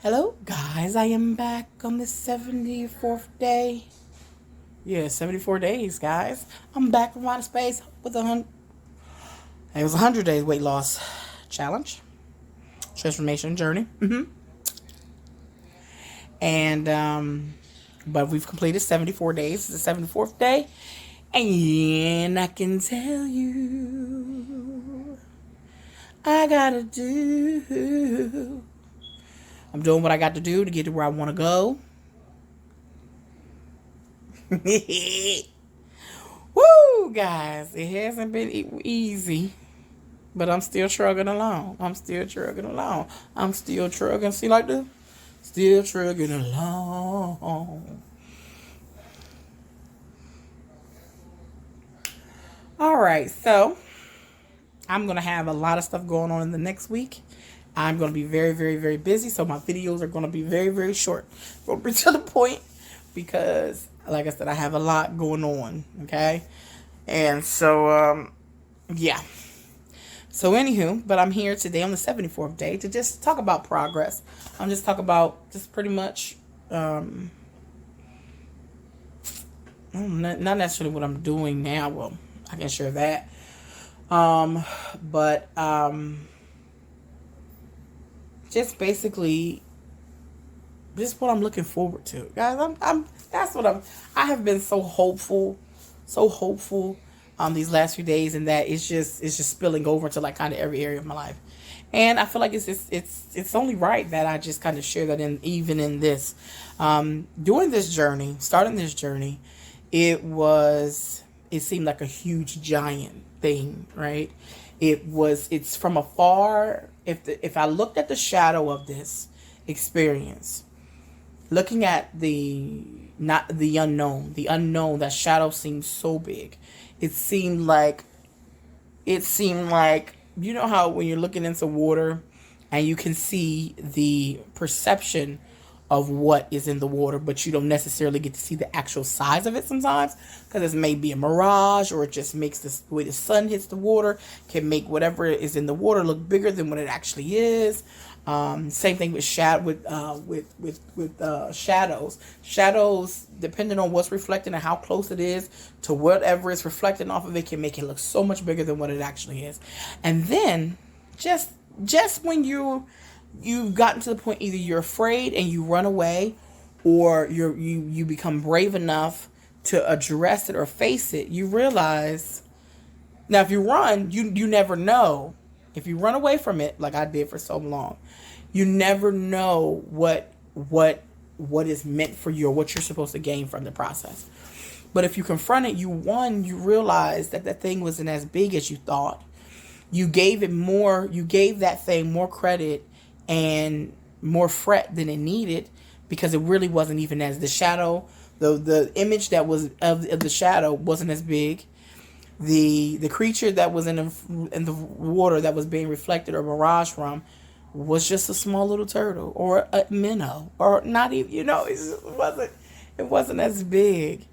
Hello, guys. I am back on the 74th day. Yeah, 74 days, guys. I'm back from outer space with it was 100 days weight loss challenge, transformation journey. And, but we've completed 74 days. It's the 74th day. And I can tell you, I gotta do. I'm doing what I got to do to get to where I want to go. Woo, guys. It hasn't been easy, but I'm still trugging along. I'm still trugging. See like this? Still trugging along. All right, so I'm going to have a lot of stuff going on in the next week. I'm going to be very, very, very busy, so my videos are going to be very, very short. Going to be to the point because, like I said, I have a lot going on, okay? And so, yeah. So, anywho, but I'm here today on the 74th day to just talk about progress. I'm just talking about just pretty much, not necessarily what I'm doing now. Well, I can share that. But just basically just what I'm looking forward to, guys. I have been so hopeful these last few days, and that it's just spilling over into like kind of every area of my life. And I feel like it's only right that I just kind of share that even in this starting this journey. It seemed like a huge giant thing, right? It's from afar. If I looked at the shadow of this experience, looking at the unknown, that shadow seemed so big. It seemed like, you know how when you're looking into water and you can see the perception of what is in the water, but you don't necessarily get to see the actual size of it sometimes, because it may be a mirage, or it just makes the way the sun hits the water can make whatever is in the water look bigger than what it actually is. Same thing with shadows. Shadows, depending on what's reflecting and how close it is to whatever is reflecting off of it, can make it look so much bigger than what it actually is. And then just when you've gotten to the point, either you're afraid and you run away, or you become brave enough to address it or face it, you realize, now if you run, you never know. If you run away from it, like I did for so long, you never know what is meant for you or what you're supposed to gain from the process. But if you confront it, you realize that thing wasn't as big as you thought. You gave that thing more credit and more fret than it needed, because it really wasn't even as the shadow. The image that was of the shadow wasn't as big. The creature that was in the water that was being reflected or mirage from was just a small little turtle or a minnow, or not even, it wasn't as big.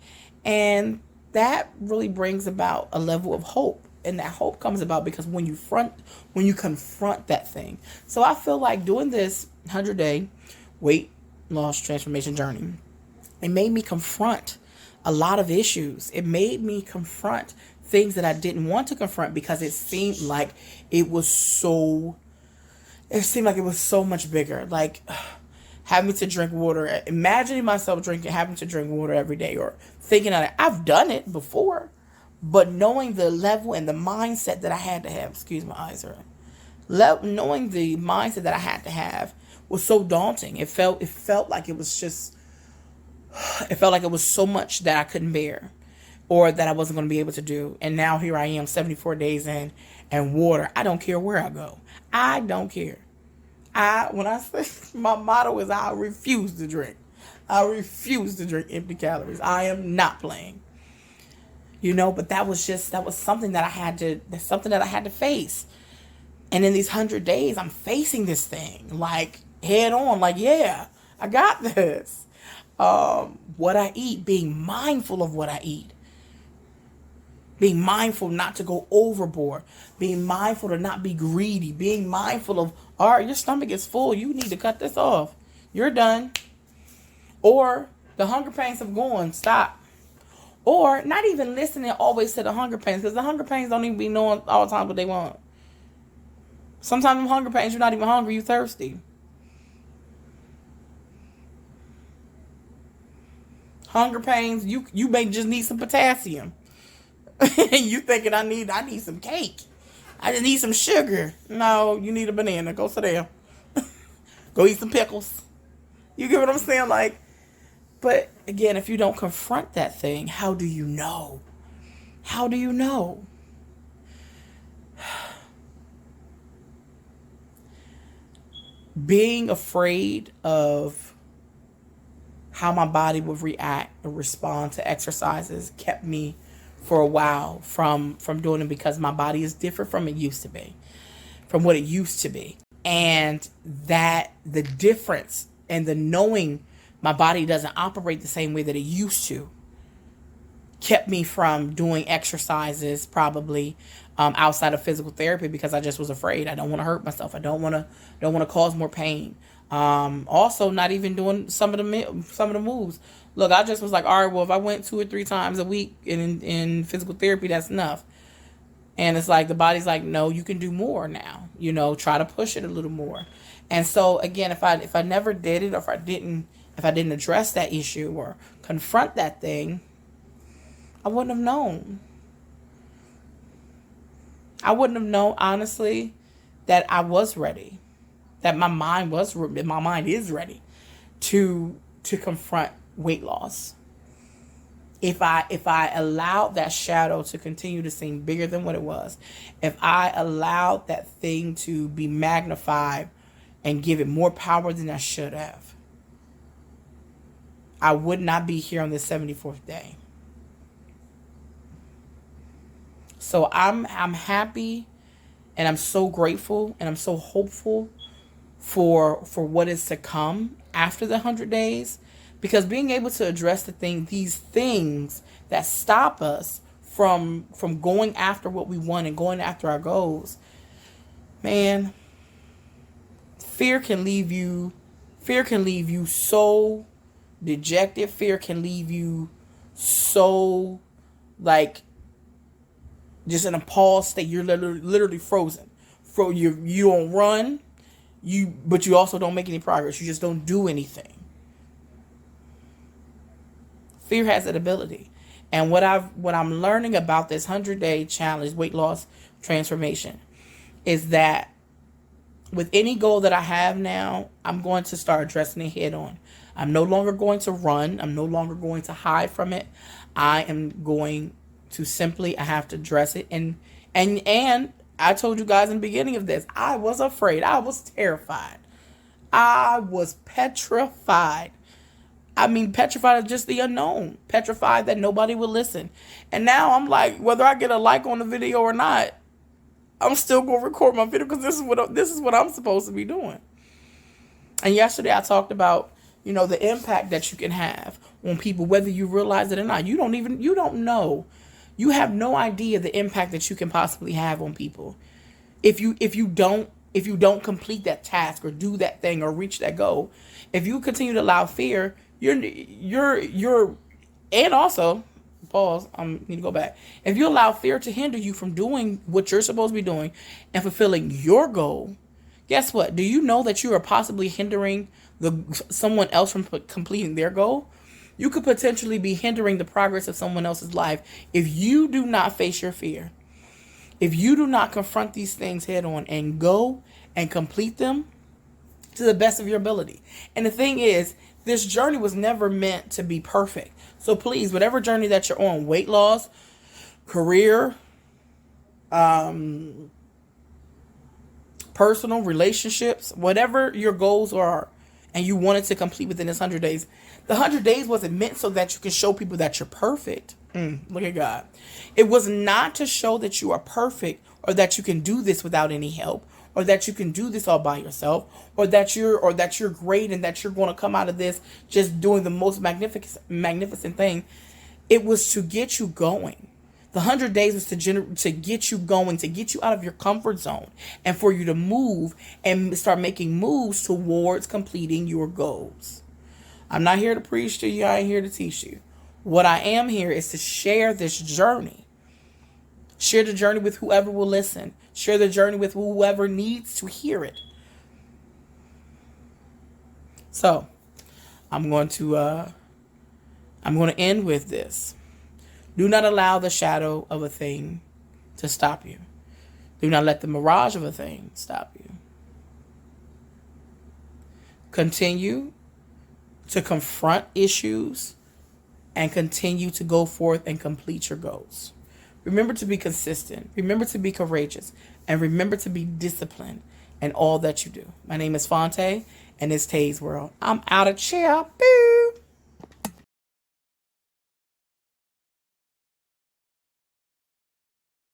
And that really brings about a level of hope. And that hope comes about because when you confront that thing. So I feel like doing this 100-day weight loss transformation journey, it made me confront a lot of issues. It made me confront things that I didn't want to confront, because it seemed like it was so much bigger. Like having to drink water, imagining myself having to drink water every day, or thinking of it. I've done it before. But knowing the level and the mindset that I had to have, excuse my eyes, knowing the mindset that I had to have was so daunting. It felt like it was so much that I couldn't bear, or that I wasn't going to be able to do. And now here I am, 74 days in, and water. I don't care where I go. I don't care. When I say my motto is, I refuse to drink. I refuse to drink empty calories. I am not playing. But that was something that I had to face. And in these 100 days, I'm facing this thing like head on, like, yeah, I got this. What I eat, being mindful of what I eat, being mindful not to go overboard, being mindful to not be greedy, being mindful of, all right, your stomach is full, you need to cut this off. You're done. Or the hunger pains have gone. Stop. Or not even listening always to the hunger pains, because the hunger pains don't even be knowing all the time what they want. Sometimes in hunger pains, you're not even hungry, you're thirsty. Hunger pains, you may just need some potassium. You thinking I need some cake. I just need some sugar. No, you need a banana. Go sit down. Go eat some pickles. You get what I'm saying? Like, but again, if you don't confront that thing, how do you know? How do you know? Being afraid of how my body would react and respond to exercises kept me for a while from doing it, because my body is different from what it used to be. And that the difference and the knowing my body doesn't operate the same way that it used to kept me from doing exercises probably outside of physical therapy, because I just was afraid. I don't want to hurt myself. I don't want to cause more pain. Also, not even doing some of the moves. Look, I just was like, all right, well, if I went 2 or 3 times a week in physical therapy, that's enough. And it's like the body's like, no, you can do more now. Try to push it a little more. And so again, if I never did it, or if I didn't address that issue or confront that thing, I wouldn't have known. I wouldn't have known, honestly, that I was ready, that my mind is ready to confront weight loss. If I allowed that shadow to continue to seem bigger than what it was, if I allowed that thing to be magnified and give it more power than I should have, I would not be here on the 74th day. So I'm happy, and I'm so grateful, and I'm so hopeful for what is to come after the 100 days, because being able to address these things that stop us from going after what we want and going after our goals, man, fear can leave you so dejected. Fear can leave you so just in a pause state. You're literally frozen. You don't run, but you also don't make any progress. You just don't do anything. Fear has that ability. And what I'm learning about this 100-day challenge, weight loss transformation, is that with any goal that I have now, I'm going to start addressing it head on. I'm no longer going to run. I'm no longer going to hide from it. I am going to I have to address it. And I told you guys in the beginning of this, I was afraid. I was terrified. I was petrified. I mean, petrified of just the unknown. Petrified that nobody would listen. And now I'm like, whether I get a like on the video or not, I'm still going to record my video, because this is what I'm supposed to be doing. And yesterday I talked about, the impact that you can have on people, whether you realize it or not. You don't know. You have no idea the impact that you can possibly have on people. If you don't complete that task or do that thing or reach that goal, if you continue to allow fear, you're and also pause, I need to go back. If you allow fear to hinder you from doing what you're supposed to be doing and fulfilling your goal, guess what? Do you know that you are possibly hindering someone else from completing their goal? You could potentially be hindering the progress of someone else's life if you do not face your fear. If you do not confront these things head on and go and complete them to the best of your ability. And the thing is, this journey was never meant to be perfect. So please, whatever journey that you're on, weight loss, career, personal relationships, whatever your goals are, and you wanted to complete within this 100 days, the 100 days wasn't meant so that you can show people that you're perfect. Look at God. It was not to show that you are perfect, or that you can do this without any help, or that you can do this all by yourself, or that you're great and that you're going to come out of this just doing the most magnificent thing. It was to get you going. The 100 days is to get you going, to get you out of your comfort zone, and for you to move and start making moves towards completing your goals. I'm not here to preach to you. I ain't here to teach you. What I am here is to share this journey. Share the journey with whoever will listen. Share the journey with whoever needs to hear it. So, I'm going to end with this. Do not allow the shadow of a thing to stop you. Do not let the mirage of a thing stop you. Continue to confront issues and continue to go forth and complete your goals. Remember to be consistent. Remember to be courageous. And remember to be disciplined in all that you do. My name is Fonte, and it's Tay's World. I'm out of chair. Boo!